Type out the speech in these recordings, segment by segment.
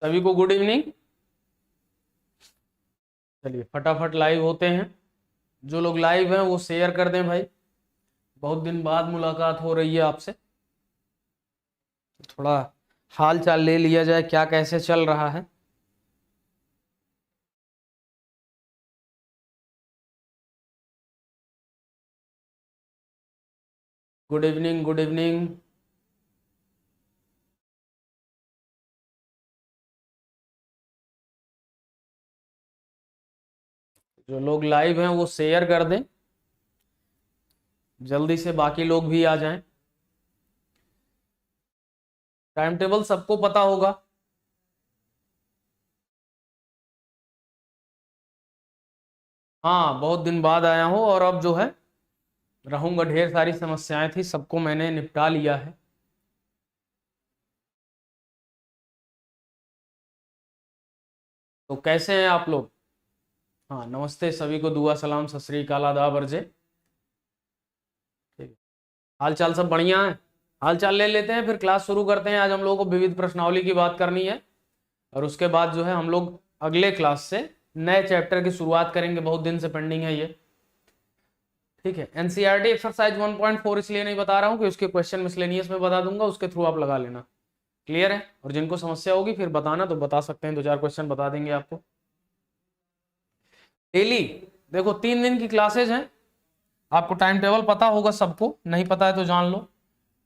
सभी को good evening. चलिए फटाफट लाइव होते हैं। जो लोग लाइव हैं वो शेयर कर दें भाई। बहुत दिन बाद मुलाकात हो रही है आपसे, थोड़ा हाल चाल ले लिया जाए, क्या कैसे चल रहा है। Good evening, good evening. जो लोग लाइव हैं वो शेयर कर दें, जल्दी से बाकी लोग भी आ जाएं। टाइम टेबल सबको पता होगा। हाँ, बहुत दिन बाद आया हूँ और अब जो है रहूंगा। ढेर सारी समस्याएं थी, सबको मैंने निपटा लिया है। तो कैसे हैं आप लोग? हाँ, नमस्ते सभी को, दुआ सलाम सत श्री अकाल आदाब अर्जे। ठीक है, हाल चाल सब बढ़िया है। हाल चाल ले लेते हैं फिर क्लास शुरू करते हैं। आज हम लोगों को विविध प्रश्नावली की बात करनी है और उसके बाद जो है हम लोग अगले क्लास से नए चैप्टर की शुरुआत करेंगे। बहुत दिन से पेंडिंग है ये। ठीक है, एनसीईआरटी एक्सरसाइज 1.4 इसलिए नहीं बता रहा हूँ कि उसके क्वेश्चन मिसलेनियस में बता दूंगा, उसके थ्रू आप लगा लेना। क्लियर है? और जिनको समस्या होगी फिर बताना तो बता सकते हैं, 2-4 क्वेश्चन बता देंगे आपको। डेली देखो 3 दिन की क्लासेज हैं। आपको टाइम टेबल पता होगा, सबको नहीं पता है तो जान लो।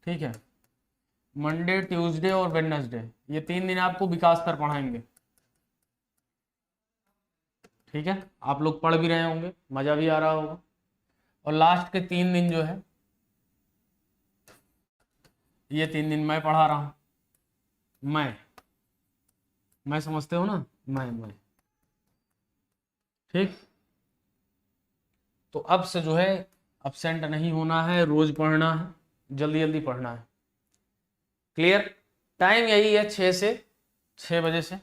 ठीक है, मंडे, ट्यूसडे और वेडनेसडे, ये 3 दिन आपको विकास पर पढ़ाएंगे। ठीक है, आप लोग पढ़ भी रहे होंगे, मजा भी आ रहा होगा। और लास्ट के 3 दिन जो है, ये 3 दिन मैं पढ़ा रहा हूं। मैं समझते हो ना, मैं ठीक। तो अब से जो है अब्सेंट नहीं होना है, रोज पढ़ना है, जल्दी जल्दी पढ़ना है। क्लियर? टाइम यही है, 6 से 6 बजे से,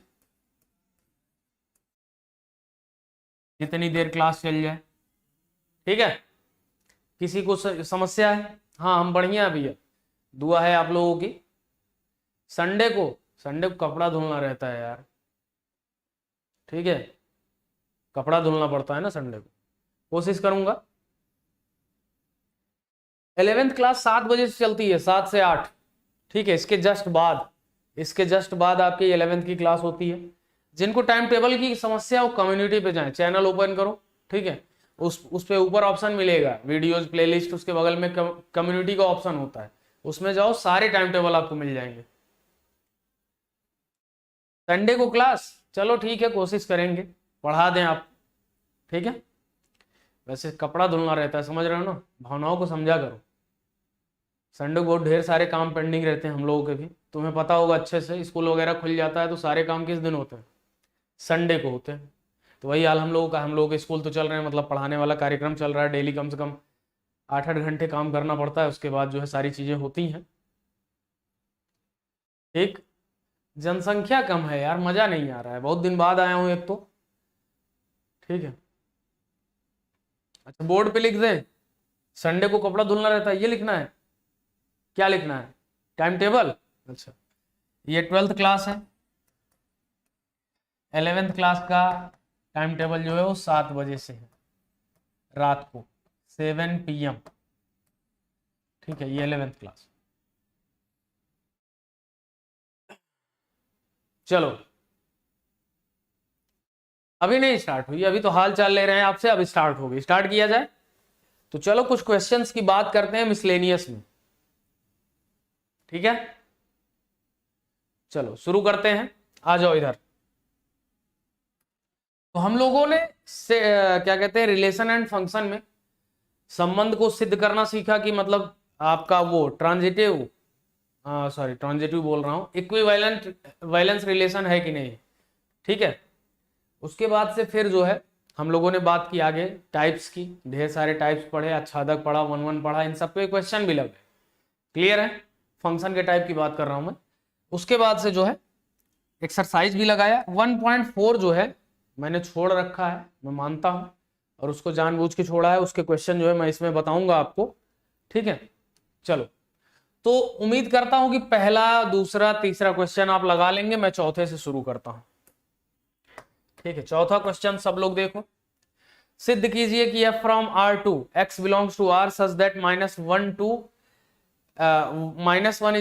जितनी देर क्लास चल जाए। ठीक है, किसी को समस्या है? हाँ, हम बढ़िया भैया, दुआ है आप लोगों की। संडे को कपड़ा धुलना रहता है यार। ठीक है, कपड़ा धुलना पड़ता है ना संडे को। कोशिश करूंगा। 11th क्लास 7 बजे से चलती है, 7 से 8। ठीक है, इसके जस्ट बाद आपकी 11th की क्लास होती है। जिनको टाइम टेबल की समस्या हो कम्युनिटी पे जाएं, चैनल ओपन करो। ठीक है, उस पे ऊपर ऑप्शन मिलेगा वीडियोज प्लेलिस्ट, उसके बगल में कम्युनिटी का ऑप्शन होता है, उसमें जाओ, सारे टाइम टेबल आपको मिल जाएंगे। संडे को क्लास, चलो ठीक है, कोशिश करेंगे पढ़ा दें आप। ठीक है, वैसे कपड़ा धुलना रहता है, समझ रहे हो ना, भावनाओं को समझा करो। संडे को बहुत ढेर सारे काम पेंडिंग रहते हैं हम लोगों के भी, तुम्हें पता होगा अच्छे से। स्कूल वगैरह खुल जाता है तो सारे काम किस दिन होते हैं? संडे को होते हैं। तो वही हाल हम लोगों का, हम लोगों के स्कूल तो चल रहे हैं, मतलब पढ़ाने वाला कार्यक्रम चल रहा है। डेली कम से कम 8-8 घंटे काम करना पड़ता है, उसके बाद जो है सारी चीज़ें होती हैं। एक जनसंख्या कम है यार, मज़ा नहीं आ रहा है, बहुत दिन बाद आया हूँ एक तो। ठीक है, अच्छा बोर्ड पे लिख दे, संडे को कपड़ा धुलना रहता है, ये लिखना है। क्या लिखना है? Time table. अच्छा, ये 12th क्लास है। 11th क्लास का टाइम टेबल जो है वो 7 बजे से है, रात को 7 PM। ठीक है, ये 11th क्लास। चलो, अभी नहीं स्टार्ट हुई, अभी तो हाल चाल ले रहे हैं आपसे, अब स्टार्ट होगी। स्टार्ट किया जाए तो चलो कुछ क्वेश्चंस की बात करते हैं मिसलेनियस में। ठीक है, चलो शुरू करते हैं, आ जाओ इधर। तो हम लोगों ने क्या कहते हैं, रिलेशन एंड फंक्शन में संबंध को सिद्ध करना सीखा कि मतलब आपका वो ट्रांजिटिव, सॉरी ट्रांजिटिव बोल रहा हूं, इक्विवेलेंट वैलेंस रिलेशन है कि नहीं। ठीक है, उसके बाद से फिर जो है हम लोगों ने बात की आगे टाइप्स की, ढेर सारे टाइप्स पढ़े, आच्छादक पढ़ा, 1-1 पढ़ा, इन सब पे क्वेश्चन भी लगे। क्लियर है? फंक्शन के टाइप की बात कर रहा हूं मैं। उसके बाद से जो है एक्सरसाइज भी लगाया। 1.4 जो है मैंने छोड़ रखा है, मैं मानता हूं, और उसको जानबूझ के छोड़ा है। उसके क्वेश्चन जो है मैं इसमें बताऊंगा आपको। ठीक है, चलो तो उम्मीद करता हूं कि पहला, दूसरा, तीसरा क्वेश्चन आप लगा लेंगे। मैं चौथे से शुरू करता हूं। ठीक है, चौथा क्वेश्चन सब लोग देखो। सिद्ध कीजिए कि f from R to x belongs to R such that -1 to -1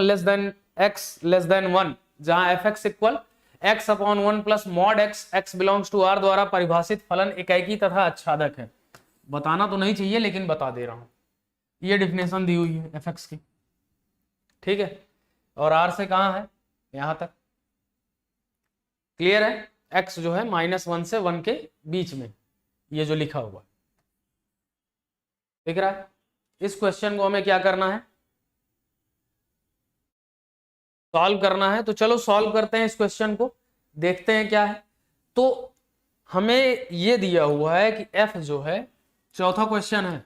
less than x less than 1, जहां fx equal x upon 1 plus mod x belongs to R द्वारा परिभाषित फलन एकाकी तथा आच्छादक है। बताना तो नहीं चाहिए लेकिन बता दे रहा हूं। ये डिफिनेशन दी हुई है fx की। ठीक है, और R से कहां है, यहां तक। क्लियर है, x जो है -1 से 1 के बीच में, ये जो लिखा हुआ दिख रहा है। इस क्वेश्चन को हमें क्या करना है, सॉल्व करना है। तो चलो सॉल्व करते हैं इस क्वेश्चन को, देखते हैं क्या है। तो हमें ये दिया हुआ है कि f जो है, चौथा क्वेश्चन है,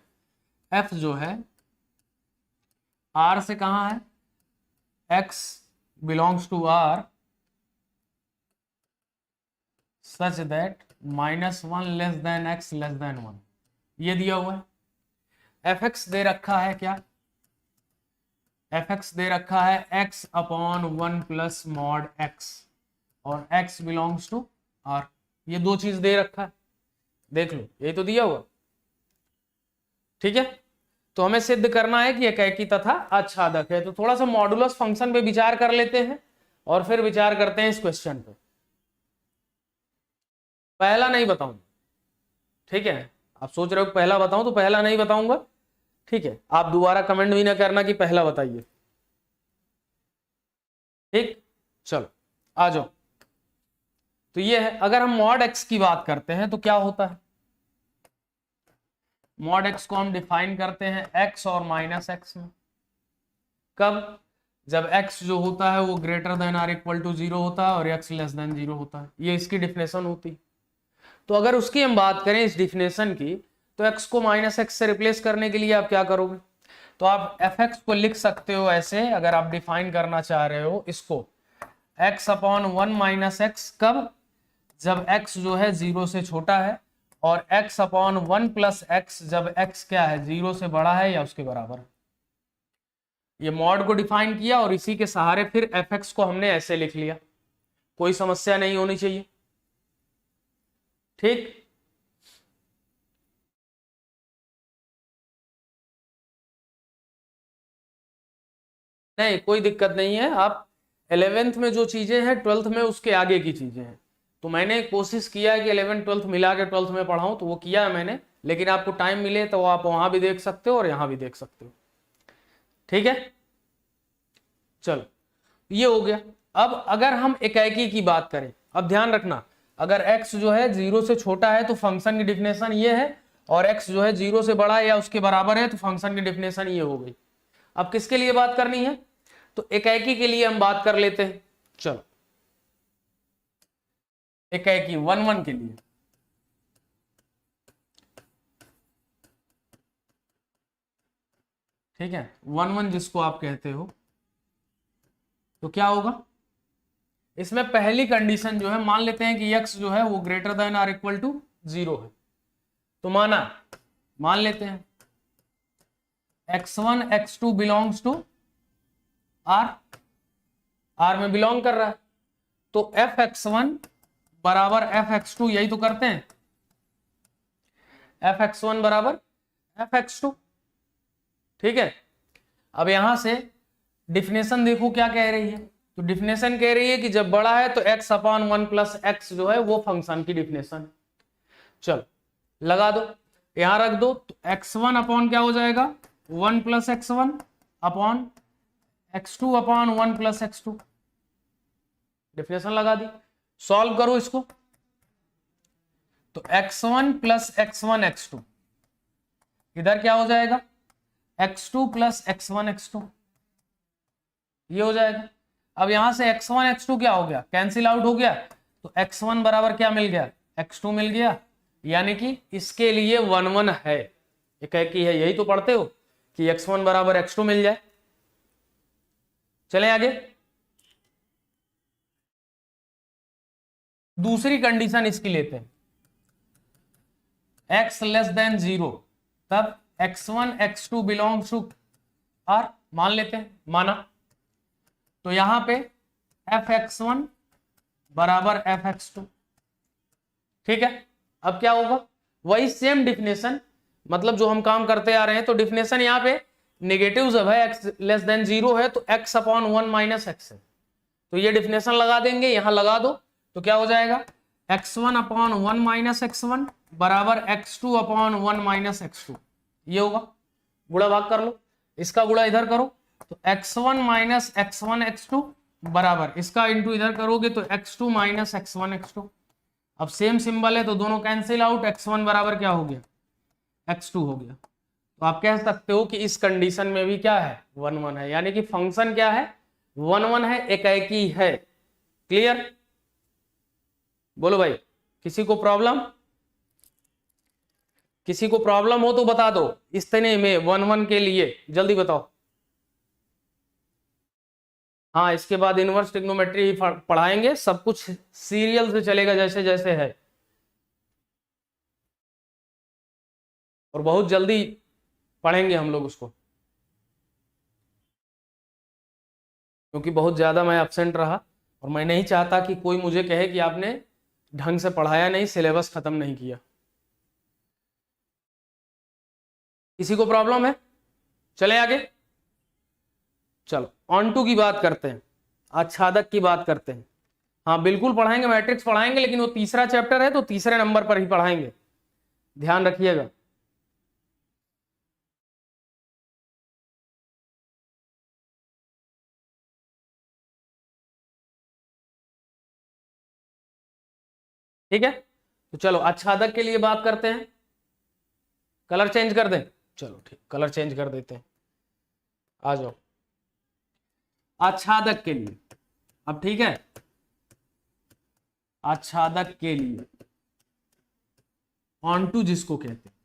f जो है R से कहां है, x belongs to R such that -1 less than x less than 1, ये दिया हुआ है। fx दे रखा है क्या, fx दे रखा है x upon 1 plus mod x, और x बिलोंग्स टू R, ये दो चीज दे रखा है, देख लो, यही तो दिया हुआ। ठीक है, तो हमें सिद्ध करना है कि एकाकी तथा आच्छादक है। तो थोड़ा सा मॉडुलस फंक्शन पे विचार कर लेते हैं और फिर विचार करते हैं इस क्वेश्चन पे। पहला नहीं बताऊंगा, ठीक है। आप सोच रहे हो पहला बताऊं, तो पहला नहीं बताऊंगा, ठीक है। आप दोबारा कमेंट भी ना करना कि पहला बताइए, ठीक। चलो आ जाओ। तो ये है, अगर हम मॉड x की बात करते हैं तो क्या होता है, मॉड x को हम डिफाइन करते हैं x और -x में। कब, जब x जो होता है वो greater than or equal to 0 होता है और x लेस देन 0 होता है, ये इसकी डिफिनेशन होती है। तो अगर उसकी हम बात करें इस डिफिनेशन की, तो x को -x से रिप्लेस करने के लिए आप क्या करोगे, तो आप fx को लिख सकते हो ऐसे, अगर आप डिफाइन करना चाह रहे हो इसको, x अपॉन 1 - x, कब, जब x जो है 0 से छोटा है, और x अपॉन 1 प्लस x जब x क्या है 0 से बड़ा है या उसके बराबर। ये मॉड को डिफाइन किया और इसी के सहारे फिर fx को हमने ऐसे लिख लिया, कोई समस्या नहीं होनी चाहिए, ठीक। नहीं, कोई दिक्कत नहीं है। आप 11th में जो चीजें हैं 12th में उसके आगे की चीजें हैं। तो मैंने कोशिश किया है कि 11th 12th मिला के 12th में पढ़ाऊं, तो वो किया है मैंने, लेकिन आपको टाइम मिले तो आप वहां भी देख सकते हो और यहां भी देख सकते हो, ठीक है। चलो ये हो गया। अब अगर हम एकाकी की बात करें, अब ध्यान रखना, अगर x जो है 0 से छोटा है तो फंक्शन की डिफिनेशन ये है, और x जो है 0 से बड़ा है या उसके बराबर है तो फंक्शन की डिफिनेशन ये हो गई। अब किसके लिए बात करनी है, तो एकाकी के लिए हम बात कर लेते हैं। चलो एकाकी 1 1 के लिए, ठीक है, 1 1 जिसको आप कहते हो, तो क्या होगा, इसमें पहली कंडीशन जो है, मान लेते हैं कि x जो है वो greater than or equal to 0 है। तो मान लेते हैं x1 x2 belongs to r, r में बिलोंग कर रहा है, तो fx1 बराबर fx2, यही तो करते हैं, fx1 बराबर fx2, ठीक है। अब यहां से डिफिनेशन देखो क्या कह रही है, तो डिफिनेशन कह रही है कि जब बड़ा है तो x अपॉन 1 प्लस x जो है वो फंक्शन की डिफिनेशन है। चलो लगा दो, यहां रख दो, तो x1 अपॉन क्या हो जाएगा, 1 plus x1 upon x2 upon 1 plus x2, definition लगा दी। सॉल्व करो इसको, तो x1 प्लस x1 x2, इधर क्या हो जाएगा, x2 प्लस x1 x2, ये हो जाएगा। अब यहां से x1 x2 क्या हो गया, कैंसिल आउट हो गया, तो x1 बराबर क्या मिल गया, x2 मिल गया, यानी कि इसके लिए 1 1 है, एकाकी है, यही तो पढ़ते हो कि x1 बराबर x2 मिल जाए। चलें आगे, दूसरी कंडीशन इसकी लेते हैं, x लेस देन 0, तब x1 x2 belongs to r, मान लेते हैं, माना। तो यहां पे f(x1) बराबर f(x2), ठीक है। अब क्या होगा, वही सेम डिफिनेशन, मतलब जो हम काम करते आ रहे हैं। तो डिफिनेशन यहाँ पे नेगेटिव जब है, x लेस देन 0 है, तो x अपॉन 1 माइनस एक्स है। तो ये डिफिनेशन लगा देंगे, यहां लगा दो, तो क्या हो जाएगा, x1 अपॉन 1 माइनस x1 बराबर x2 अपॉन 1 माइनस x2। ये होगा, गुणा भाग कर लो, इसका गुणा इधर करो, तो x1 माइनस x1 x2 बराबर, इसका इंटू इधर करोगे तो x2 माइनस x1 x2। अब सेम सिंबल है तो दोनों कैंसिल आउट, x1 बराबर क्या हो गया, x2 हो गया। तो आप कह सकते हो कि इस कंडीशन में भी क्या है, 1 1 है, यानी कि फंक्शन क्या है, 1 1 है, एकाएकी है। क्लियर, बोलो भाई, किसी को प्रॉब्लम, किसी को प्रॉब्लम हो तो बता दो, इस तरह में 1 1 के लिए जल्दी बताओ। हाँ, इसके बाद इनवर्स ट्रिग्नोमेट्री पढ़ाएंगे, सब कुछ सीरियल से चलेगा जैसे जैसे है, और बहुत जल्दी पढ़ेंगे हम लोग उसको, क्योंकि बहुत ज्यादा मैं एब्सेंट रहा और मैं नहीं चाहता कि कोई मुझे कहे कि आपने ढंग से पढ़ाया नहीं, सिलेबस खत्म नहीं किया। किसी को प्रॉब्लम है, चले आगे। चलो ऑन टू की बात करते हैं, आच्छादक की बात करते हैं। हाँ बिल्कुल पढ़ाएंगे, मैट्रिक्स पढ़ाएंगे, लेकिन वो तीसरा चैप्टर है तो तीसरे नंबर पर ही पढ़ाएंगे, ध्यान रखिएगा। ठीक है, तो चलो आच्छादक के लिए बात करते हैं। कलर चेंज कर दें, चलो ठीक, कलर चेंज कर देते हैं, आ जाओ। आच्छादक के लिए, अब ठीक है, आच्छादक के लिए ऑनटू जिसको कहते हैं,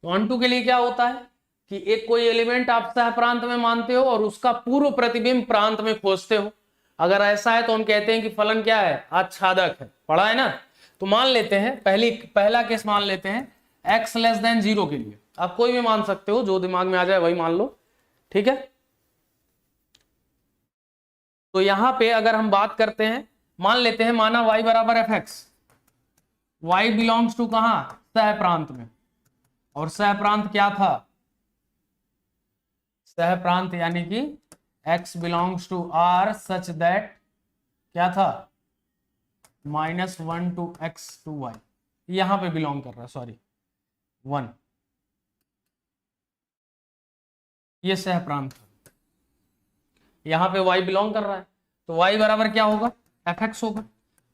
तो ऑनटू के लिए क्या होता है कि एक कोई एलिमेंट आप सह प्रांत में मानते हो और उसका पूर्व प्रतिबिंब प्रांत में खोजते हो। अगर ऐसा है तो हम कहते हैं कि फलन क्या है, आच्छादक है, पढ़ा है ना। तो मान लेते हैं, पहला केस मान लेते हैं, x लेस देन 0 के लिए, आप कोई भी मान सकते हो, जो दिमाग में आ जाए वही मान लो, ठीक है। तो यहां पे अगर हम बात करते हैं, मान लेते हैं, माना y बराबर f x, y belongs to कहां, सह प्रांत में, और सह प्रांत क्या था, सह प्रांत यानी कि x belongs to r such that क्या था, -1 टू x टू y, यहां पे बिलोंग कर रहा है, सॉरी 1, ये सह प्रांत है, यहां पे y बिलोंग कर रहा है, तो y बराबर क्या होगा, एफ एक्स होगा।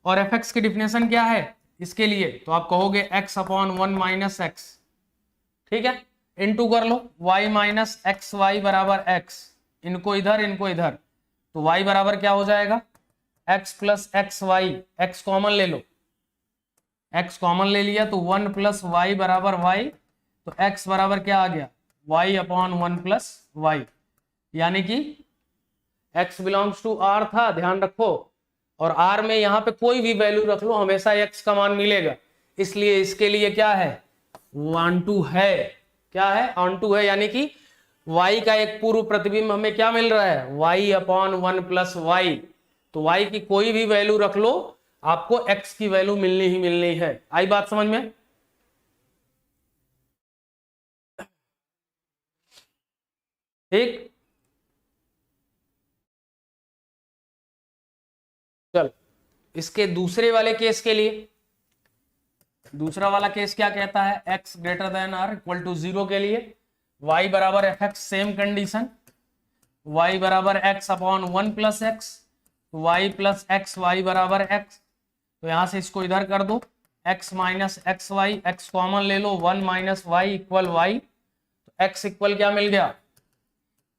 और एफ एक्स की डिफिनेशन क्या है इसके लिए, तो आप कहोगे x अपॉन 1 माइनस एक्स, ठीक है, इनटू कर लो y माइनस एक्स वाई बराबर x, इनको इधर इनको इधर, तो y बराबर क्या हो जाएगा, x plus x y, x common ले लो, x कॉमन ले लिया तो 1 प्लस वाई बराबर y, तो x बराबर क्या आ गया, y अपॉन 1 प्लस वाई, यानी कि x बिलोंग्स टू r था, ध्यान रखो, और r में यहां पे कोई भी वैल्यू रख लो हमेशा x का मान मिलेगा, इसलिए इसके लिए क्या है, 1 2 है, क्या है, ऑन टू है, यानी कि y का एक पूर्व प्रतिबिंब हमें क्या मिल रहा है, y अपॉन 1 प्लस वाई, तो y की कोई भी वैल्यू रख लो आपको x की वैल्यू मिलनी ही मिलनी है। आई बात समझ में, ठीक। चल इसके दूसरे वाले केस के लिए, दूसरा वाला केस क्या कहता है, x greater than r equal to 0 के लिए y बराबर f x, same condition, y बराबर x upon 1 plus x, y plus x y बराबर x, तो यहां से इसको इधर कर दो, x minus x y, x common ले लो, 1 माइनस वाई इक्वल वाई, तो x इक्वल क्या मिल गया,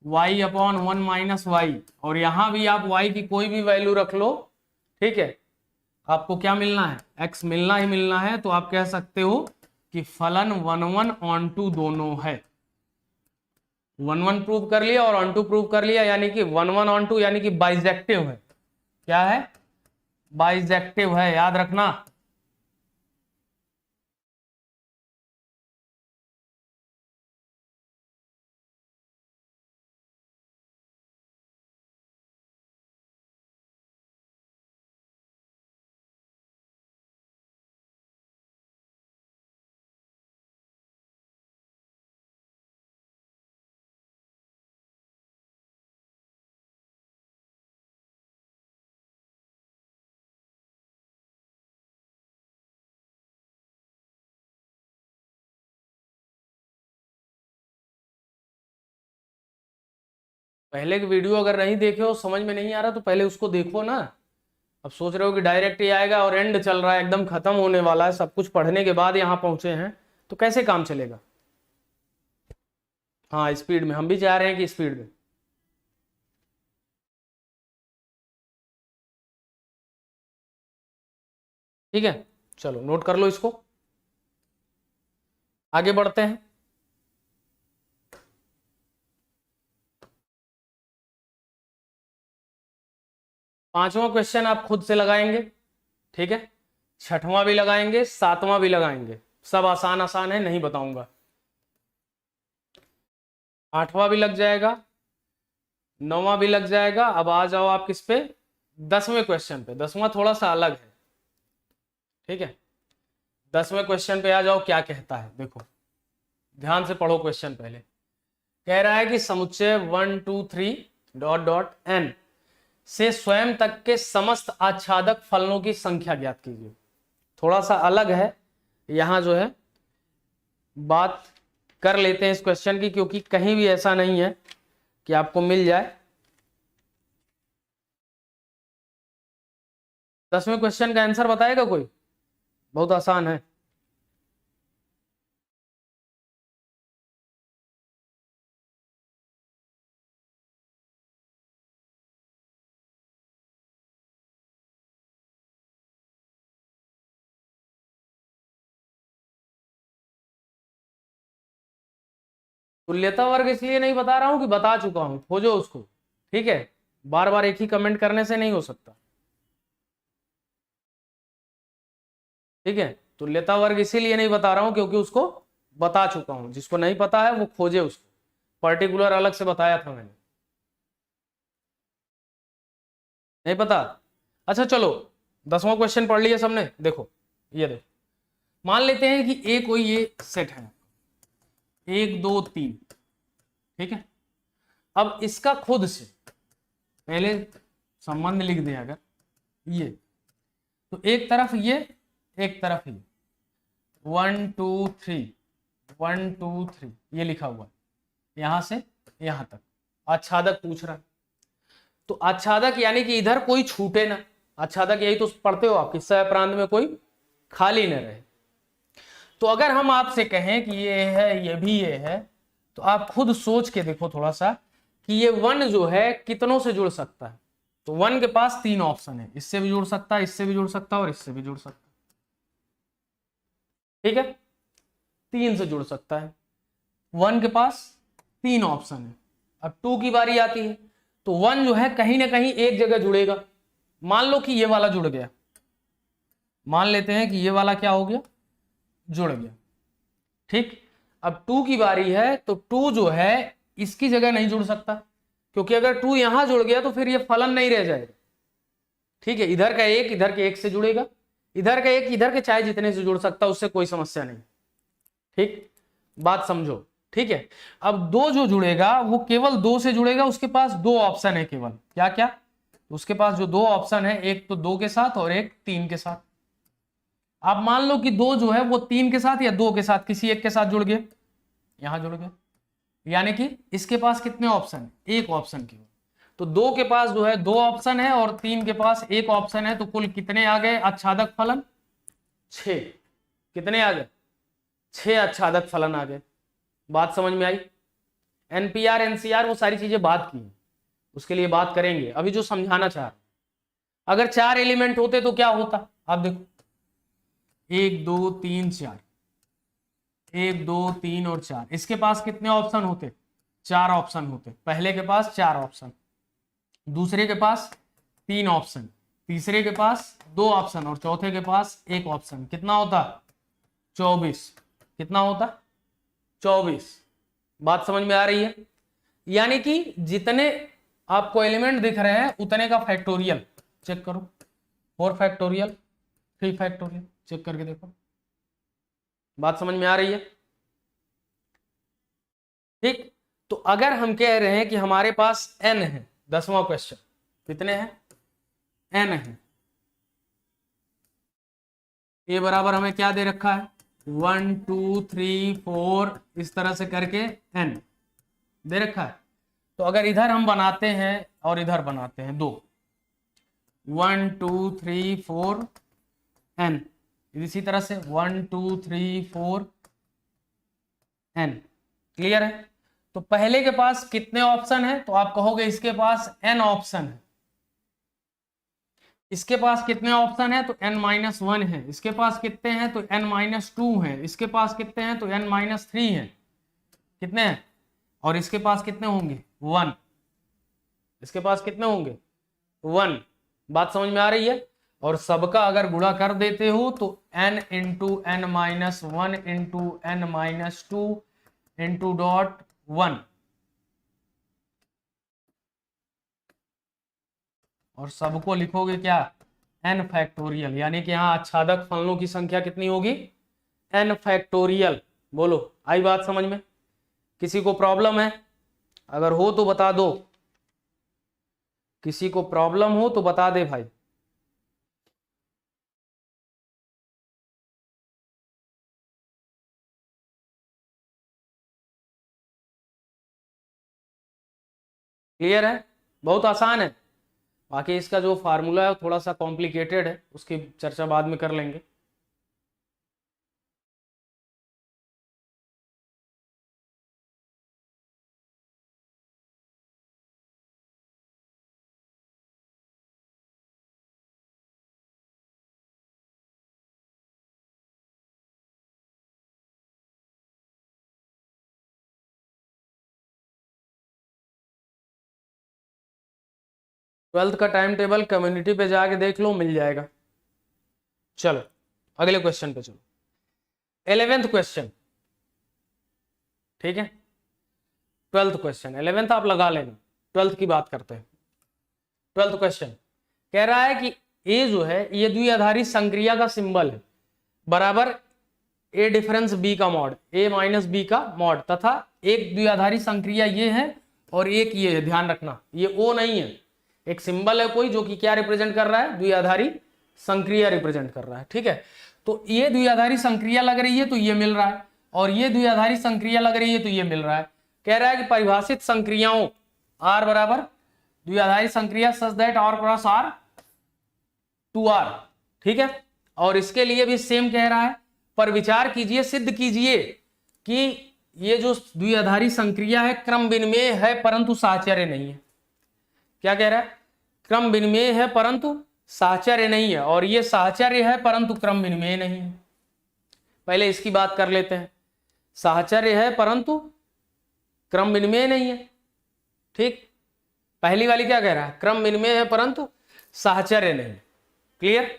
y अपॉन 1 माइनस वाई, और यहां भी आप y की कोई भी वैल्यू रख लो, ठीक है, आपको क्या मिलना है, x मिलना ही मिलना है, तो आप कह सकते हो कि फलन 1 1 ऑन टू दोनों है, 1 1 प्रूव कर लिया और ऑन टू प्रूव कर लिया, यानी कि 1 1 ऑन टू, यानी कि बाइजेक्टिव है, क्या है, बाइजेक्टिव है, याद रखना। पहले की वीडियो अगर नहीं देखे हो, समझ में नहीं आ रहा तो पहले उसको देखो ना। अब सोच रहे हो कि डायरेक्ट ही आएगा और एंड चल रहा है, एकदम खत्म होने वाला है, सब कुछ पढ़ने के बाद यहाँ पहुंचे हैं, तो कैसे काम चलेगा। हाँ स्पीड में, हम भी चाह रहे हैं कि स्पीड में। ठीक है, चलो नोट कर लो इसको, आगे बढ़ते हैं। पांचवा क्वेश्चन आप खुद से लगाएंगे, ठीक है, छठवां भी लगाएंगे, सातवां भी लगाएंगे, सब आसान आसान है, नहीं बताऊंगा। आठवां भी लग जाएगा, नौवां भी लग जाएगा। अब आ जाओ आप किस पे, 10वें क्वेश्चन पे। 10वां थोड़ा सा अलग है, ठीक है। 10वें क्वेश्चन पे आ जाओ, क्या कहता है देखो, ध्यान से पढ़ो क्वेश्चन। पहले कह रहा है कि समुच्चय 1 2 3 डॉट डॉट n से स्वयं तक के समस्त आच्छादक फलनों की संख्या ज्ञात कीजिए। थोड़ा सा अलग है, यहां जो है बात कर लेते हैं इस क्वेश्चन की, क्योंकि कहीं भी ऐसा नहीं है कि आपको मिल जाए। 10वें क्वेश्चन का आंसर बताएगा कोई? बहुत आसान है। तुल्यता वर्ग इसलिए नहीं बता रहा हूं कि बता चुका हूं, खोजो उसको, ठीक है। बार बार एक ही कमेंट करने से नहीं हो सकता, ठीक है। तुल्यता वर्ग इसीलिए नहीं बता रहा हूं क्योंकि उसको बता चुका हूं। जिसको नहीं पता है वो खोजे उसको, पर्टिकुलर अलग से बताया था मैंने। नहीं पता? अच्छा चलो, 10वां क्वेश्चन पढ़ लिया सबने। देखो ये देखो, मान लेते हैं कि एक कोई ये सेट है 1 2 3, ठीक है। अब इसका खुद से पहले संबंध लिख दें अगर ये, तो एक तरफ ये, एक तरफ ये, 1 2 3 1 2 3 ये लिखा हुआ है, यहां से यहां तक आच्छादक पूछ रहा है। तो आच्छादक यानी कि इधर कोई छूटे ना, आच्छादक यही तो पढ़ते हो आप, किस्सा प्रांत में कोई खाली न रहे। तो अगर हम आपसे कहें कि ये है, ये भी ये है, तो आप खुद सोच के देखो थोड़ा सा कि ये 1 जो है कितनों से जुड़ सकता है। तो 1 के पास 3 ऑप्शन है, इससे भी जुड़ सकता है, इससे भी जुड़ सकता है और इससे भी जुड़ सकता है, ठीक है। 3 से जुड़ सकता है, 1 के पास 3 ऑप्शन है। अब 2 की बारी आती है, तो 1 जो है कहीं ना कहीं एक जगह जुड़ेगा। मान लो कि ये वाला जुड़ गया, मान लेते हैं कि ये वाला क्या हो गया, जुड़ गया, ठीक। अब 2 की बारी है, तो 2 जो है इसकी जगह नहीं जुड़ सकता, क्योंकि अगर 2 यहां जुड़ गया तो फिर ये फलन नहीं रह जाएगा, ठीक है। इधर का एक इधर के एक से जुड़ेगा, इधर का एक इधर के चाहे जितने से जुड़ सकता, उससे कोई समस्या नहीं, ठीक। बात समझो, ठीक है। अब 2 जो जुड़ेगा वो केवल 2 से जुड़ेगा, उसके पास 2 ऑप्शन है केवल, क्या क्या, उसके पास जो 2 ऑप्शन है, एक तो 2 के साथ और एक 3 के साथ। आप मान लो कि 2 जो है वो 3 के साथ या 2 के साथ किसी एक के साथ जुड़ गए, यहां जुड़ गए, यानी कि इसके पास कितने ऑप्शन है, एक ऑप्शन केवल। तो 2 के पास जो है 2 ऑप्शन है और 3 के पास एक ऑप्शन है, तो कुल कितने आ गए आच्छादक फलन, 6। कितने आ गए, 6 आच्छादक फलन आ गए। बात समझ में आई? एनपीआर एनसीआर वो सारी चीजें बात की, उसके लिए बात करेंगे। अभी जो समझाना चाह रहा हूं, अगर 4 एलिमेंट होते तो क्या होता, आप देखो 1 2 3 4, 1 2 3 और 4, इसके पास कितने ऑप्शन होते, 4 ऑप्शन होते। पहले के पास 4 ऑप्शन, दूसरे के पास 3 ऑप्शन, तीसरे के पास 2 ऑप्शन और चौथे के पास 1 ऑप्शन। कितना होता, 24। कितना होता, 24। बात समझ में आ रही है? यानी कि जितने आपको एलिमेंट दिख रहे हैं उतने का फैक्टोरियल चेक करो, 4 फैक्टोरियल 3 फैक्टोरियल, चेक करके देखो। बात समझ में आ रही है? ठीक। तो अगर हम कह रहे हैं कि हमारे पास n है, 10वां क्वेश्चन, कितने हैं, n है। ये बराबर हमें क्या दे रखा है, 1 2 3 4 इस तरह से करके n दे रखा है। तो अगर इधर हम बनाते हैं और इधर बनाते हैं 2, 1 2 3 4 n, इसी तरह से 1 2 3 4 n। क्लियर है? तो पहले के पास कितने ऑप्शन है? तो आप कहोगे इसके पास n ऑप्शन है। इसके पास कितने ऑप्शन है? तो n-1 है। इसके पास कितने हैं? तो n-2 है। इसके पास कितने हैं? तो n-3 है। कितने हैं? और इसके पास कितने होंगे? 1। इसके पास कितने होंगे? 1। बात समझ में आ रही है? और सबका अगर गुणा कर देते हो तो n into n-1 into n-2 into dot 1, और सबको लिखोगे क्या? n factorial. यानी कि यहाँ आच्छादक फलनों की संख्या कितनी होगी? n factorial. बोलो, आई बात समझ में? किसी को प्रॉब्लम है? अगर हो तो बता दो। किसी को प्रॉब्लम हो तो बता दे भाई। क्लियर है? बहुत आसान है। बाकी इसका जो फार्मूला है वो थोड़ा सा कॉम्प्लिकेटेड है, उसकी चर्चा बाद में कर लेंगे। ट्वेल्थ का टाइम टेबल कम्युनिटी पे जाके देख लो, मिल जाएगा। चलो अगले क्वेश्चन पे चलो। 11th क्वेश्चन, ठीक है? 12th क्वेश्चन, 11th आप लगा लेना, 12th की बात करते हैं। 12th क्वेश्चन कह रहा है कि ए जो है ये द्विआधारी संक्रिया का सिंबल है, बराबर ए डिफरेंस बी का मॉड, ए माइनस बी का मॉड, तथा एक द्विआधारी संक्रिया ये है और एक ये है। ध्यान रखना ये ओ नहीं है, एक सिंबल है कोई जो कि क्या रिप्रेजेंट कर रहा है? द्विआधारी संक्रिया रिप्रेजेंट कर रहा है। ठीक है, तो ये द्विआधारी संक्रिया लग रही है तो ये मिल रहा है, और ये द्विआधारी संक्रिया लग रही है तो ये मिल रहा है। कह रहा है कि परिभाषित संक्रियाओं R बराबर द्विआधारी संक्रिया such that R cross R 2R। ठीक है, और इसके लिए भी सेम कह रहा है, पर विचार कीजिए, सिद्ध कीजिए कि ये जो द्विआधारी संक्रिया है क्रम विनिमेय है परंतु साहचर्य नहीं है। क्या कह रहा है? क्रम विनिमेय है परंतु साहचर्य नहीं है, और ये साहचर्य है परंतु क्रम विनिमेय नहीं है। पहले इसकी बात कर लेते हैं। साहचर्य है परंतु क्रम विनिमेय नहीं है। ठीक, पहली वाली क्या कह रहा है? क्रम विनिमेय है परंतु साहचर्य नहीं। क्लियर?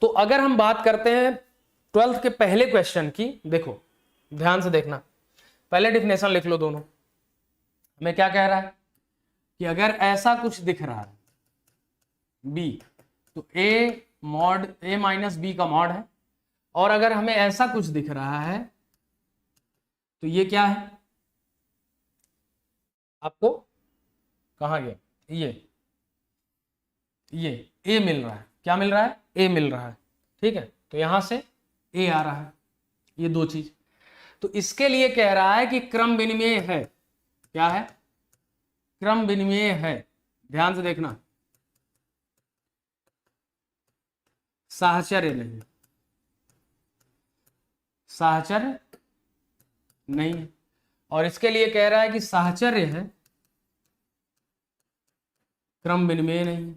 तो अगर हम बात करते हैं 12th के पहले क्वेश्चन की, देखो ध्यान से देखना, पहले डिफिनेशन लिख लो दोनों। हमें क्या कह रहा है कि अगर ऐसा कुछ दिख रहा है बी, तो A mod A minus B का मॉड है, और अगर हमें ऐसा कुछ दिख रहा है तो ये क्या है? आपको कहाँ गया? ये ए मिल रहा है। क्या मिल रहा है? ए मिल रहा है। ठीक है, तो यहां से ए आ रहा है, ये दो चीज। तो इसके लिए कह रहा है कि क्रम विनिमेय है। क्या है? क्रम विनिमेय है। ध्यान से देखना, साहचर्य नहीं, साहचर्य नहीं है। और इसके लिए कह रहा है कि साहचर्य है, क्रम विनिमेय नहीं है।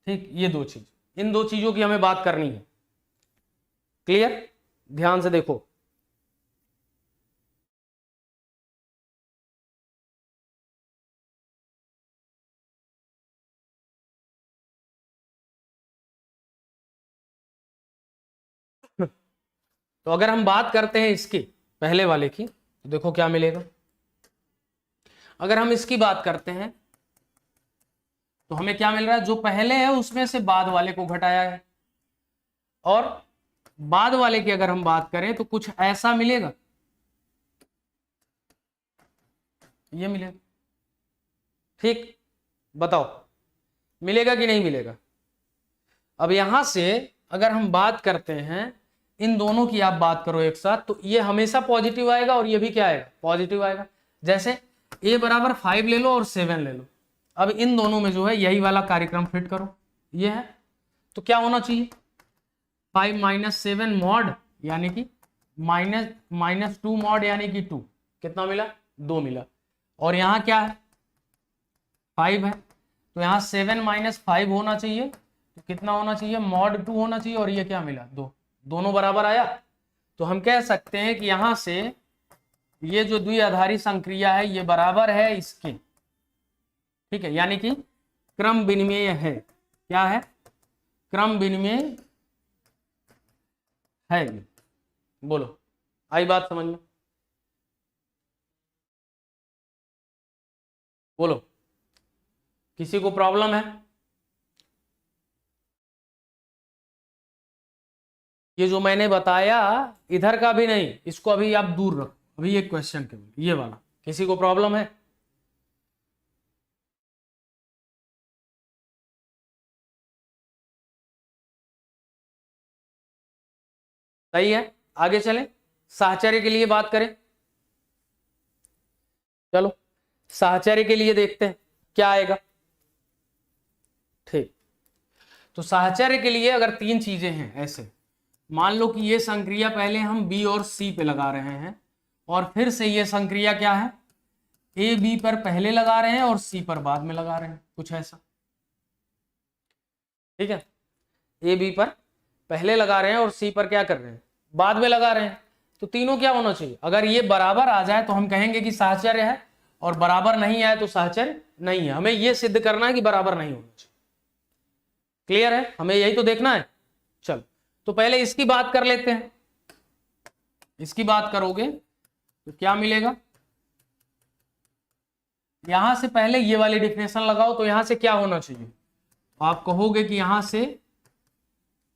ठीक, ये दो चीज, इन दो चीजों की हमें बात करनी है। क्लियर? ध्यान से देखो। तो अगर हम बात करते हैं इसकी पहले वाले की, तो देखो क्या मिलेगा। अगर हम इसकी बात करते हैं तो हमें क्या मिल रहा है? जो पहले है उसमें से बाद वाले को घटाया है, और बाद वाले की अगर हम बात करें तो कुछ ऐसा मिलेगा, ये मिलेगा। ठीक, बताओ मिलेगा कि नहीं मिलेगा? अब यहां से अगर हम बात करते हैं इन दोनों की आप बात करो एक साथ, तो ये हमेशा पॉजिटिव आएगा और ये भी क्या आएगा, पॉजिटिव आएगा। जैसे a बराबर 5 ले लो और 7 ले लो, अब इन दोनों में जो है यही वाला कार्यक्रम फिट करो, ये है, तो क्या होना चाहिए, 5 - 7 मॉड यानी कि -2 मॉड यानी कि 2, कितना मिला, 2 मिला। और यहाँ क्या है, 5 है, तो यहाँ 7 - 5 होना चाहिए, तो कितना होना चाहिए, मॉड 2 होना चाहिए, और ये क्या मिला, 2, दोनों बराबर आया। तो हम कह सकते हैं कि यहां से ये जो द्विआधारी संक्रिया है ये बराबर है इसके, ठीक है, यानी कि क्रम विनिमेय है, क्या है, क्रम विनिमेय है ये। बोलो, आई बात समझ में, बोलो, किसी को प्रॉब्लम है, ये जो मैंने बताया इधर का भी नहीं, इसको अभी आप दूर रखो, अभी एक क्वेश्चन केवल ये वाला, किसी को प्रॉब्लम है, सही है, आगे चलें, साहचर्य के लिए बात करें, चलो साहचर्य के लिए देखते हैं क्या आएगा। ठीक, तो साहचर्य के लिए अगर 3 चीजें हैं ऐसे, मान लो कि ये संक्रिया पहले हम बी और सी पे लगा रहे हैं, और फिर से ये संक्रिया क्या है, ए बी पर पहले लगा रहे हैं और सी पर बाद में लगा रहे हैं, कुछ ऐसा, ठीक है, ए बी पर पहले लगा रहे हैं और सी पर क्या कर रहे हैं, बाद में लगा रहे हैं, तो तीनों क्या होना चाहिए, अगर ये बराबर आ जाए तो हम कहेंगे कि साहचर्य है, और बराबर नहीं आए तो साहचर्य नहीं है। हमें यह सिद्ध करना है कि बराबर नहीं होना चाहिए, क्लियर है, हमें यही तो देखना है। चलो, तो पहले इसकी बात कर लेते हैं, इसकी बात करोगे तो क्या मिलेगा, यहां से पहले ये वाली डिफिनेशन लगाओ, तो यहां से क्या होना चाहिए, आप कहोगे कि यहां से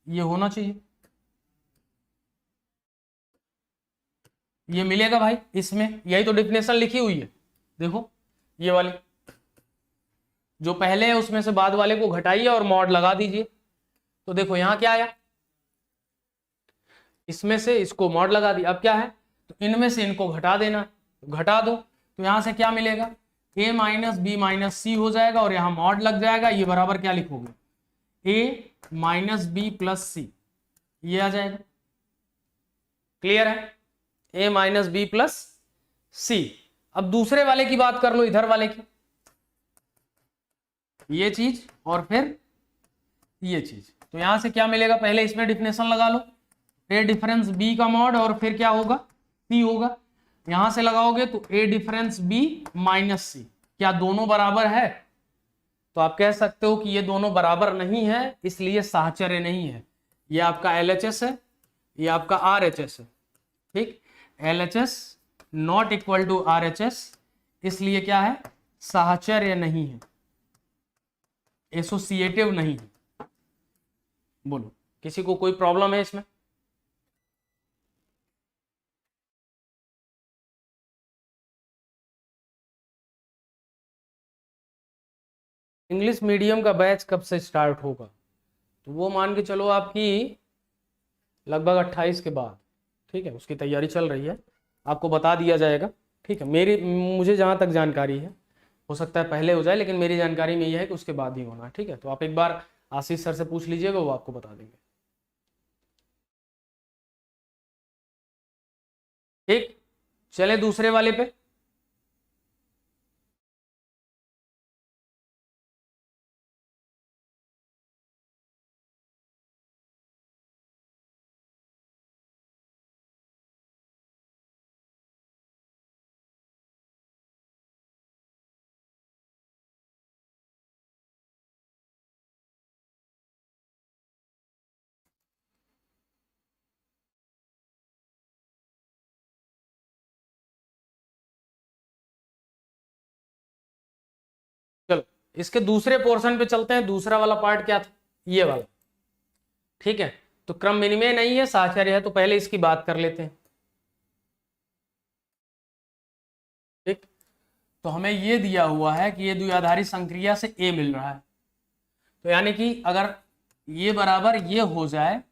ये होना चाहिए, ये मिलेगा भाई, इसमें यही तो डिफिनेशन लिखी हुई है, देखो ये वाली जो पहले है उसमें से बाद वाले को घटाइए और मॉड लगा दीजिए, तो देखो यहां क्या आया, इसमें से इसको मॉड लगा दी, अब क्या है, तो इनमें से इनको घटा देना, घटा दो, तो यहां से क्या मिलेगा, a - b - c हो जाएगा, और यहां मॉड लग जाएगा, ये बराबर क्या लिखोगे, a - b + c, ये आ जाएगा, क्लियर है, a - b + c। अब दूसरे वाले की बात कर लो, इधर वाले की, ये चीज और फिर ये चीज, तो यहां से क्या मिलेगा, पहले इसमें डिफिनेशन लगा लो, a डिफरेंस b का मॉड और फिर क्या होगा, c होगा, यहां से लगाओगे तो a डिफरेंस b - c, क्या दोनों बराबर है, तो आप कह सकते हो कि ये दोनों बराबर नहीं है, इसलिए साहचर्य नहीं है, ये आपका LHS है, ये आपका RHS है, ठीक, LHS not equal to RHS, इसलिए क्या है, साहचर्य नहीं है, एसोसिएटिव नहीं है। बोलो, किसी को कोई प्रॉब्लम है इसमें, इंग्लिश मीडियम का बैच कब से स्टार्ट होगा, तो वो मान के चलो आपकी लगभग 28 के बाद, ठीक है, उसकी तैयारी चल रही है, आपको बता दिया जाएगा, ठीक है, मुझे जहाँ तक जानकारी है, हो सकता है पहले हो जाए, लेकिन मेरी जानकारी में यह है कि उसके बाद ही होना है, ठीक है, तो आप एक बार आशीष सर से पूछ लीजिएगा, वो आपको बता देंगे, ठीक, चले दूसरे वाले पे, चलो इसके दूसरे पोर्शन पे चलते हैं, दूसरा वाला पार्ट क्या था, ये वाला, ठीक है, तो क्रम विनिमय नहीं है, साहचर्य है, तो पहले इसकी बात कर लेते हैं, ठीक, तो हमें ये दिया हुआ है कि ये द्विआधारी संक्रिया से A मिल रहा है, तो यानी कि अगर ये बराबर ये हो जाए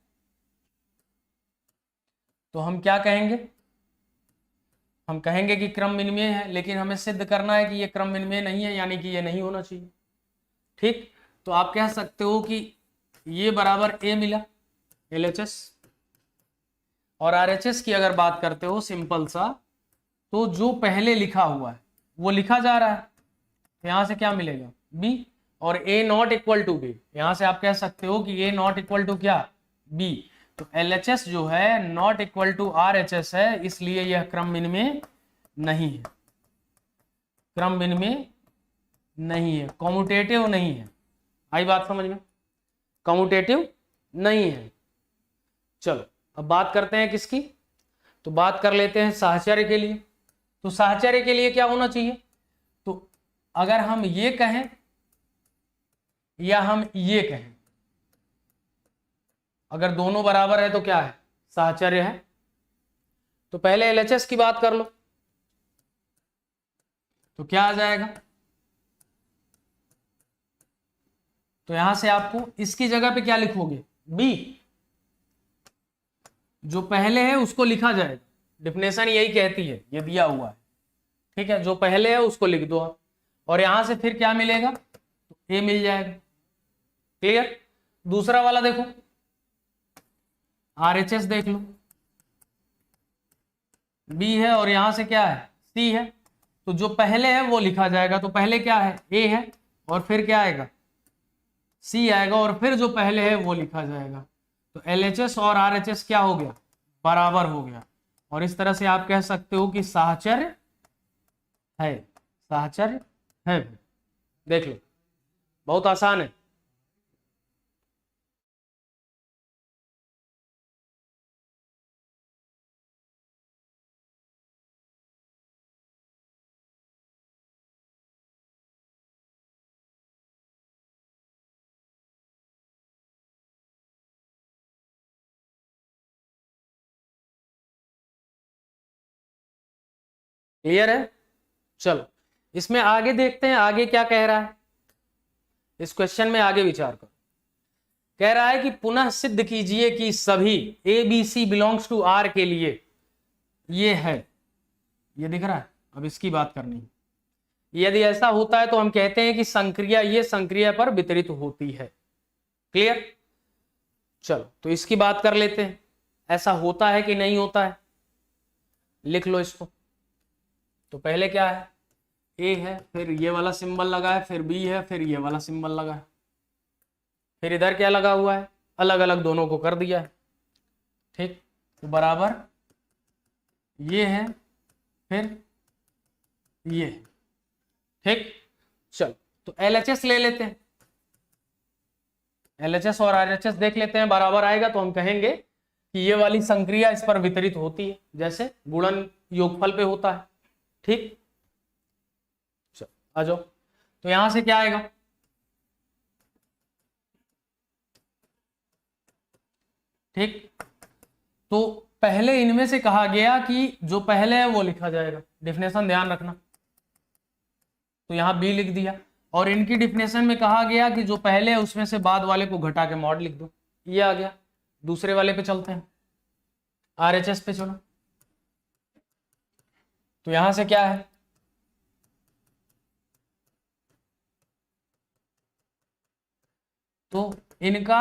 तो हम क्या कहेंगे, हम कहेंगे कि क्रम विनिमय है, लेकिन हमें सिद्ध करना है कि ये क्रम विनिमय नहीं है, यानी कि ये नहीं होना चाहिए। ठीक, तो आप कह सकते हो कि ये बराबर ए मिला LHS, और RHS की अगर बात करते हो सिंपल सा, तो जो पहले लिखा हुआ है वो लिखा जा रहा है, यहां से क्या मिलेगा B, और A not equal to B, यहां से आप कह सकते हो कि A नॉट इक्वल टू क्या B, तो LHS जो है नॉट इक्वल टू RHS है, इसलिए यह क्रम विनिमय नहीं है, क्रम विनिमय नहीं है, कॉम्यूटेटिव नहीं है। आई बात समझ में, कॉम्यूटेटिव नहीं है। चलो अब बात करते हैं किसकी, तो बात कर लेते हैं साहचर्य के लिए। तो साहचर्य के लिए क्या होना चाहिए, तो अगर हम ये कहें या हम ये कहें, अगर दोनों बराबर है तो क्या है, साहचर्य है। तो पहले LHS की बात कर लो, तो क्या आ जाएगा, तो यहां से आपको इसकी जगह पे क्या लिखोगे B, जो पहले है उसको लिखा जाएगा, डिफिनेशन यही कहती है, ये दिया हुआ है, ठीक है, जो पहले है उसको लिख दो आप, और यहां से फिर क्या मिलेगा, तो A मिल जाएगा। क्लियर। दूसरा वाला देखो, RHS देख लो, B है और यहां से क्या है C है, तो जो पहले है वो लिखा जाएगा, तो पहले क्या है A है और फिर क्या आएगा C आएगा, और फिर जो पहले है वो लिखा जाएगा, तो LHS और RHS क्या हो गया, बराबर हो गया। और इस तरह से आप कह सकते हो कि साहचर्य है, साहचर्य है। देख लो बहुत आसान है। क्लियर है। चलो इसमें आगे देखते हैं, आगे क्या कह रहा है, इस क्वेश्चन में आगे विचार करो। कह रहा है कि पुनः सिद्ध कीजिए कि सभी ABC बिलोंग्स टू R के लिए ये है, ये दिख रहा है, अब इसकी बात करनी है। यदि ऐसा होता है तो हम कहते हैं कि संक्रिया ये संक्रिया पर वितरित होती है। क्लियर। चलो तो इसकी बात कर लेते हैं, ऐसा होता है कि नहीं होता है, लिख लो इसको। तो पहले क्या है, A है, फिर ये वाला सिंबल लगा है, फिर B है, फिर ये वाला सिंबल लगा है, फिर इधर क्या लगा हुआ है, अलग अलग दोनों को कर दिया है। ठीक, तो बराबर ये है, फिर ये है। ठीक, चलो तो LHS ले लेते हैं, LHS और RHS देख लेते हैं, बराबर आएगा तो हम कहेंगे कि ये वाली संक्रिया इस पर वितरित होती है, जैसे गुणन योगफल पे होता है। ठीक, चलो आ जाओ, तो यहां से क्या आएगा, ठीक, तो पहले इनमें से कहा गया कि जो पहले है वो लिखा जाएगा, डिफिनेशन ध्यान रखना, तो यहां B लिख दिया, और इनकी डिफिनेशन में कहा गया कि जो पहले है उसमें से बाद वाले को घटा के मॉड लिख दो, ये आ गया। दूसरे वाले पे चलते हैं, RHS पे चलो, तो यहां से क्या है, तो इनका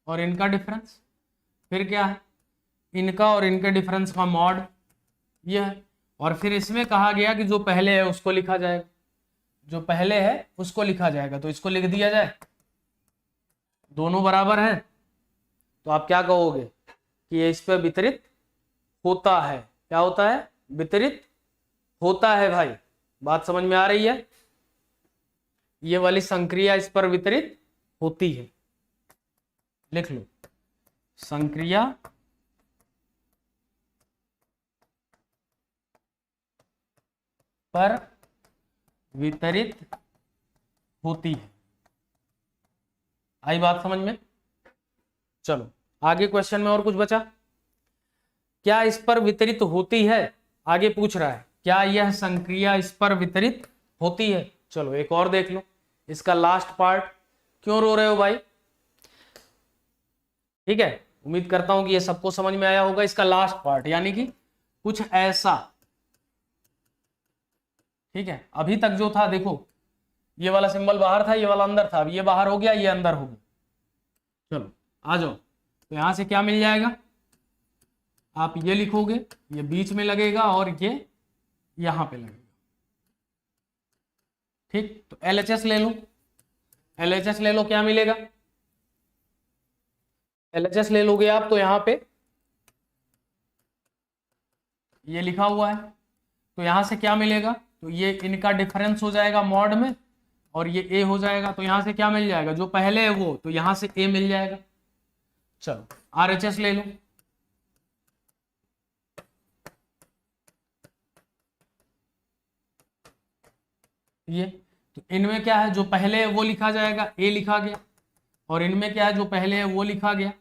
और इनका डिफरेंस, फिर क्या है, इनका और इनके डिफरेंस का मॉड, यह है, और फिर इसमें कहा गया कि जो पहले है उसको लिखा जाएगा, जो पहले है उसको लिखा जाएगा, तो इसको लिख दिया जाए, दोनों बराबर है, तो आप क्या कहोगे कि ये इस पर वितरित होता है। क्या होता है, वितरित होता है। भाई बात समझ में आ रही है, ये वाली संक्रिया इस पर वितरित होती है, लिख लो, संक्रिया पर वितरित होती है। आई बात समझ में। चलो आगे क्वेश्चन में और कुछ बचा, क्या इस पर वितरित होती है, आगे पूछ रहा है क्या यह संक्रिया इस पर वितरित होती है। चलो एक और देख लो, इसका लास्ट पार्ट। क्यों रो रहे हो भाई, ठीक है, उम्मीद करता हूं कि ये सबको समझ में आया होगा। इसका लास्ट पार्ट यानी कि कुछ ऐसा, ठीक है। अभी तक जो था देखो, ये वाला सिंबल बाहर था, ये वाला अंदर था, अब ये बाहर हो गया, ये अंदर हो गया। चलो आ जाओ, तो यहां से क्या मिल जाएगा, आप ये लिखोगे, ये बीच में लगेगा और ये यहां पे लगेगा, ठीक। तो LHS ले लो, LHS ले लो, क्या मिलेगा, LHS ले लोगे आप तो यहां पे ये लिखा हुआ है, तो यहां से क्या मिलेगा, तो ये इनका डिफरेंस हो जाएगा मॉड में, और ये ए हो जाएगा, तो यहां से क्या मिल जाएगा, जो पहले है वो, तो यहां से ए मिल जाएगा। चलो RHS ले लो, ये तो इनमें क्या है, जो पहले है वो लिखा जाएगा, ए लिखा गया, और इनमें क्या है, जो पहले है वो लिखा गया,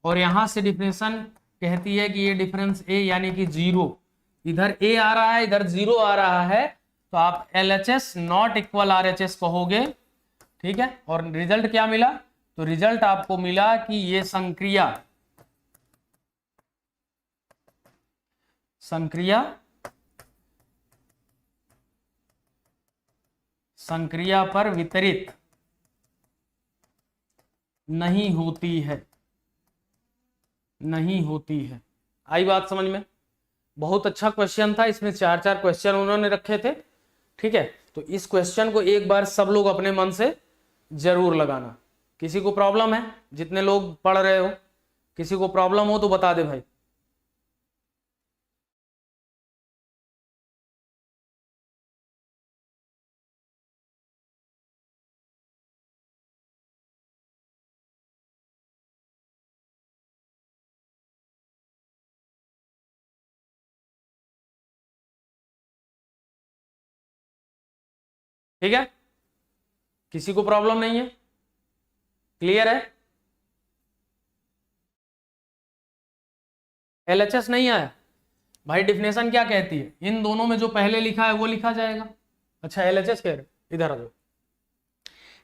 और यहां से डिफिनेशन कहती है कि ये डिफरेंस ए यानी कि 0, इधर ए आ रहा है, इधर 0 आ रहा है, तो आप LHS नॉट इक्वल RHS कहोगे, ठीक है। और रिजल्ट क्या मिला, तो रिजल्ट आपको मिला कि ये संक्रिया संक्रिया पर वितरित नहीं होती है। आई बात समझ में। बहुत अच्छा क्वेश्चन था, इसमें 4-4 क्वेश्चन उन्होंने रखे थे, ठीक है। तो इस क्वेश्चन को एक बार सब लोग अपने मन से जरूर लगाना। किसी को प्रॉब्लम है, जितने लोग पढ़ रहे हो, किसी को प्रॉब्लम हो तो बता दे भाई। ठीक है, किसी को प्रॉब्लम नहीं है, क्लियर है। LHS नहीं आया भाई, डिफिनेशन क्या कहती है, इन दोनों में जो पहले लिखा है वो लिखा जाएगा। अच्छा LHS कह रहे, इधर आ जाओ।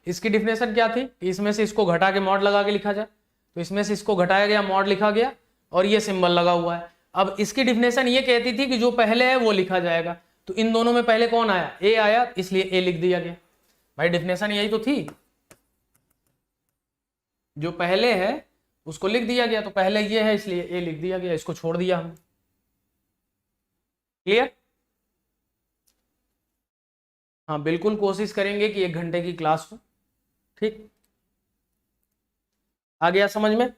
इसकी डिफिनेशन क्या थी, इसमें से इसको घटा के मॉड लगा के लिखा जाए, तो इसमें से इसको घटाया गया, मॉड लिखा गया, और ये सिंबल लगा हुआ है। अब इसकी डिफिनेशन ये कहती थी कि जो पहले है वो लिखा जाएगा, तो इन दोनों में पहले कौन आया, ए आया, इसलिए ए लिख दिया गया। भाई डिफिनेशन यही तो थी, जो पहले है उसको लिख दिया गया, तो पहले ये है इसलिए ए लिख दिया गया, इसको छोड़ दिया हम। क्लियर। हाँ बिल्कुल कोशिश करेंगे कि 1 घंटे की क्लास हो, ठीक। आ गया समझ में।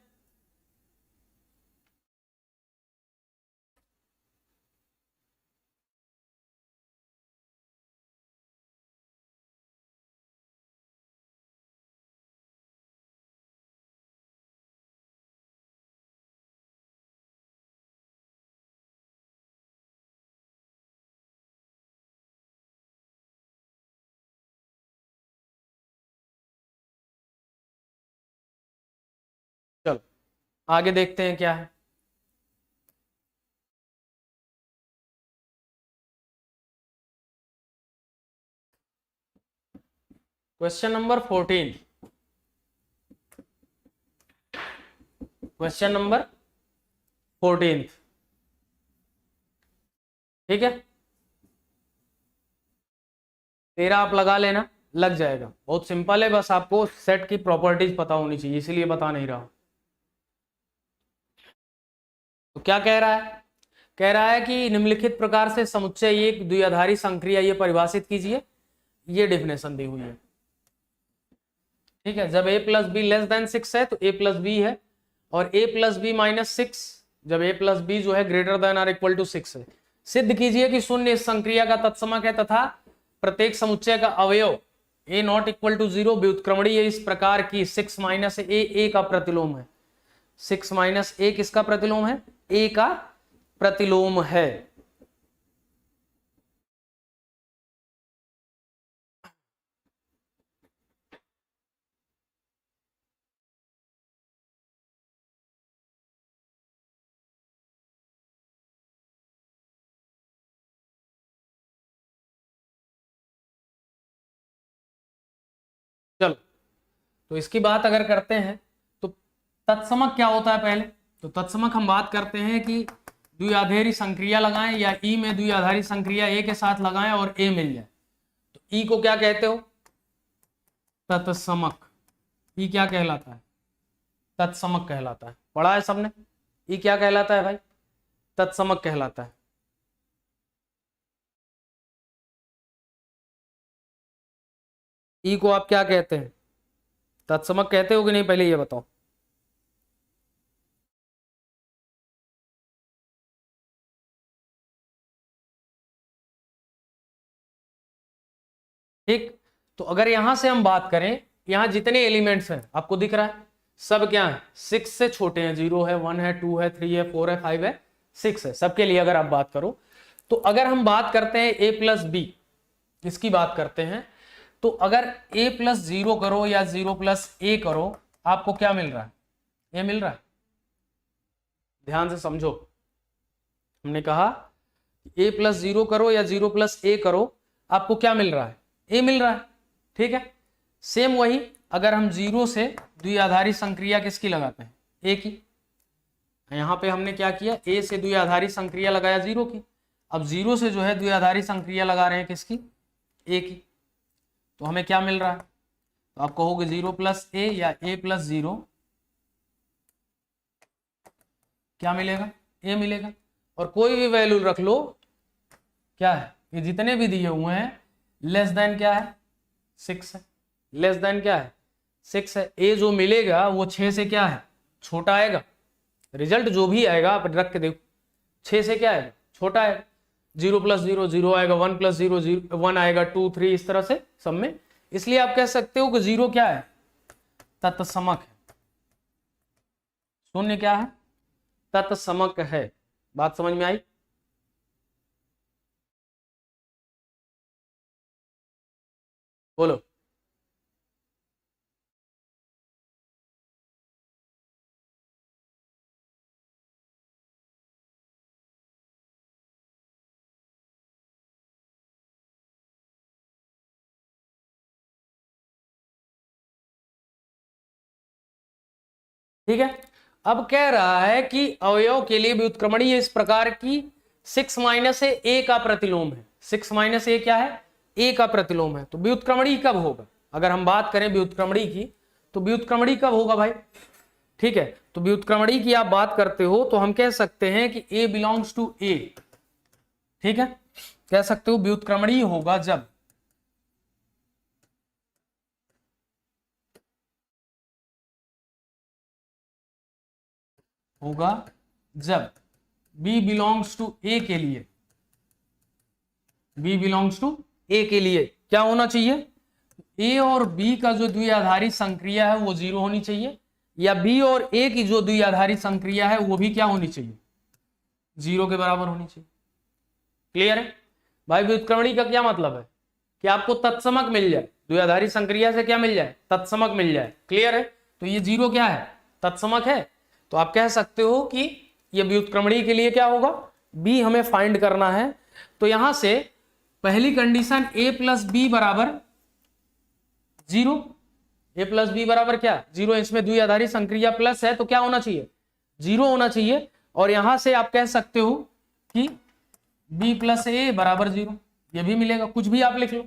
चलो आगे देखते हैं क्या है। क्वेश्चन नंबर 14, क्वेश्चन नंबर 14, ठीक है। तेरा आप लगा लेना, लग जाएगा, बहुत सिंपल है, बस आपको सेट की प्रॉपर्टीज पता होनी चाहिए, इसीलिए बता नहीं रहा हूं। तो क्या कह रहा है, कह रहा है कि निम्नलिखित प्रकार से समुच्चय एक द्विआधारी संक्रिया ये परिभाषित कीजिए, ये डिफिनेशन दी हुई है, ठीक है। जब a+b < 6 है तो a+b है, और a+b-6, जब a+b जो है >= 6 है। सिद्ध कीजिए कि शून्य इस संक्रिया का तत्समक है तथा प्रत्येक समुच्चय का अवयव a ≠ 0 व्युत्क्रमणीय इस प्रकार की 6 - a का प्रतिलोम है। 6 - a किसका प्रतिलोम है, a का प्रतिलोम है। चलो तो इसकी बात अगर करते हैं तो तत्समक क्या होता है पहले, तो तत्समक हम बात करते हैं कि द्विआधारी संक्रिया लगाएं या ई में द्विआधारी संक्रिया ए के साथ लगाएं और ए मिल जाए, तो ई को क्या कहते हो? तत्समक। ई क्या कहलाता है? तत्समक कहलाता है। पढ़ा है सबने? ई क्या कहलाता है भाई? तत्समक कहलाता है। ई को आप क्या कहते हैं? तत्समक कहते हो कि नहीं, पहले ये बताओ। ठीक, तो अगर यहां से हम बात करें, यहां जितने एलिमेंट्स हैं आपको दिख रहा है, सब क्या है? 6 से छोटे हैं। 0 है, 1 है, 2 है, 3 है, 4 है, 5 है, 6 है। सबके लिए अगर आप बात करो, तो अगर हम बात करते हैं a प्लस बी, इसकी बात करते हैं, तो अगर a प्लस 0 करो या 0 प्लस a करो, आपको क्या मिल रहा है? a मिल रहा है। ध्यान से समझो, हमने कहा a प्लस 0 करो या 0 प्लस a करो, आपको क्या मिल रहा है? a मिल रहा है। ठीक है, सेम वही अगर हम 0 से द्विआधारी संक्रिया किसकी लगाते हैं? a की। यहां पे हमने क्या किया? a से द्विआधारी संक्रिया लगाया 0 की। अब 0 से जो है द्विआधारी संक्रिया लगा रहे हैं किसकी? a की। तो हमें क्या मिल रहा है? तो आप कहोगे 0 प्लस a या a प्लस 0, क्या मिलेगा? a मिलेगा। और कोई भी वैल्यू रख लो, क्या है? ये जितने भी दिए हुए हैं लेस देन क्या है? 6 है। लेस देन क्या है? 6 है। a जो मिलेगा वो 6 से क्या है? छोटा आएगा। रिजल्ट जो भी आएगा आप रख के देखो, 6 से क्या आएगा? छोटा आएगा। 0 प्लस 0 0 आएगा, 1 प्लस 0 1 आएगा, 2 3 इस तरह से सब में। इसलिए आप कह सकते हो कि 0 क्या है? तत्समक है। शून्य क्या है? तत्समक है। बात समझ में आई? बोलो। ठीक है, अब कह रहा है कि अवयव के लिए व्युत्क्रमणीय इस प्रकार की 6 माइनस ए का प्रतिलोम है। 6 माइनस ए क्या है? ए का प्रतिलोम है। तो व्युत्क्रमणीय कब होगा? अगर हम बात करें व्युत्क्रमणीय की, तो व्युत्क्रमणीय कब होगा भाई? ठीक है, तो व्युत्क्रमणीय की आप बात करते हो तो हम कह सकते हैं कि ए बिलोंग्स टू ए। ठीक है, कह सकते हो व्युत्क्रमणीय होगा जब b बिलोंग्स टू ए के लिए, b बिलोंग्स टू ए के लिए क्या होना चाहिए? a और b का जो द्विआधारी संक्रिया है वो 0 होनी चाहिए, या b और a की जो द्विआधारी संक्रिया है वो भी क्या होनी चाहिए? 0 के बराबर होनी चाहिए। क्लियर है भाई? व्युत्क्रमणीय का क्या मतलब है? कि आपको तत्समक मिल जाए, द्विआधारी संक्रिया से क्या मिल जाए? तत्समक मिल जाए। क्लियर है? तो ये 0 क्या है? तत्समक है। तो आप कह सकते हो कि ये व्युत्क्रमणीय के लिए क्या होगा? b हमें फाइंड करना है। तो यहां से पहली कंडीशन a प्लस बी बराबर 0। a प्लस बी बराबर क्या? 0। इसमें द्विआधारी संक्रिया प्लस है तो क्या होना चाहिए? 0 होना चाहिए। और यहां से आप कह सकते हो कि b प्लस ए बराबर 0, ये भी मिलेगा, कुछ भी आप लिख लो।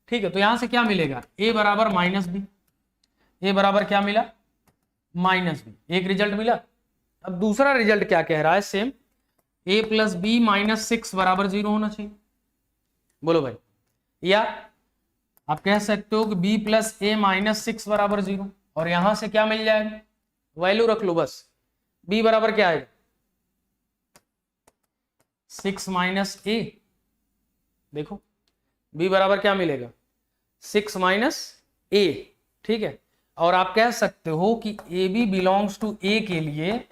ठीक है, तो यहां से क्या मिलेगा? a बराबर माइनस बी। a बराबर क्या मिला? Minus B. एक रिजल्ट मिला। अब दूसरा रिजल्ट क्या कह रहा है? Same, a plus b minus 6 बराबर 0 होना चाहिए। बोलो भाई। या आप कह सकते हो कि b प्लस ए माइनस 6 बराबर 0, और यहां से क्या मिल जाएगा? वैल्यू रख लो बस। b बराबर क्या आएगा? 6 माइनस ए। देखो b बराबर क्या मिलेगा? 6 माइनस ए। ठीक है, और आप कह सकते हो कि A B belongs to A के लिए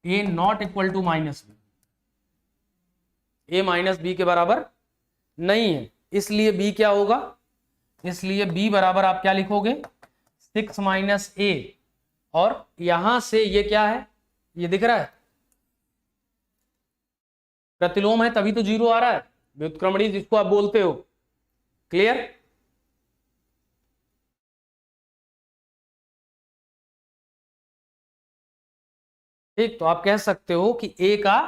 A not equal to minus B. A minus B के बराबर नहीं है, इसलिए b क्या होगा? इसलिए b बराबर आप क्या लिखोगे? 6 माइनस ए। और यहां से ये क्या है? ये दिख रहा है प्रतिलोम है, तभी तो 0 आ रहा है, व्युत्क्रमणीय जिसको आप बोलते हो। क्लियर? ठीक, तो आप कह सकते हो कि ए का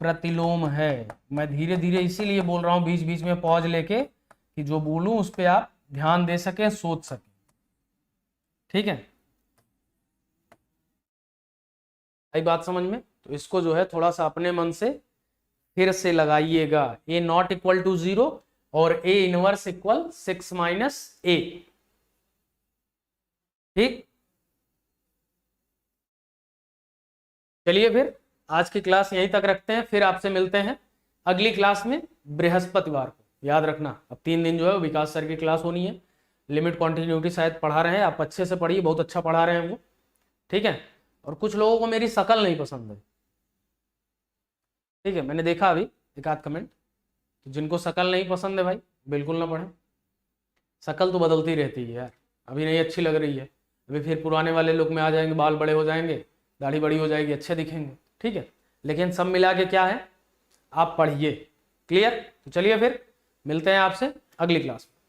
प्रतिलोम है। मैं धीरे धीरे इसीलिए बोल रहा हूं, बीच बीच में पॉज लेके, कि जो बोलूं उस पर आप ध्यान दे सकें, सोच सकें। ठीक है, आई बात समझ में? तो इसको जो है थोड़ा सा अपने मन से फिर से लगाइएगा। ए नॉट इक्वल टू 0 और ए इनवर्स इक्वल 6 माइनस ए। ठीक, चलिए फिर आज की क्लास यहीं तक रखते हैं, फिर आपसे मिलते हैं अगली क्लास में बृहस्पतिवार को। याद रखना, अब 3 दिन जो है वो विकास सर की क्लास होनी है। लिमिट कॉन्टिन्यूटी शायद पढ़ा रहे हैं, आप अच्छे से पढ़िए, बहुत अच्छा पढ़ा रहे हैं वो। ठीक है, और कुछ लोगों को मेरी शकल नहीं पसंद है। ठीक है, मैंने देखा अभी एक आध कमेंट, तो जिनको शकल नहीं पसंद है भाई बिल्कुल ना पढ़े। शकल तो बदलती रहती है यार, अभी नहीं अच्छी लग रही है, अभी फिर पुराने वाले लुक में आ जाएंगे, बाल बड़े हो जाएंगे, दाढ़ी बड़ी हो जाएगी, अच्छे दिखेंगे। ठीक है, लेकिन सब मिला के क्या है, आप पढ़िए। क्लियर? तो चलिए फिर मिलते हैं आपसे अगली क्लास में।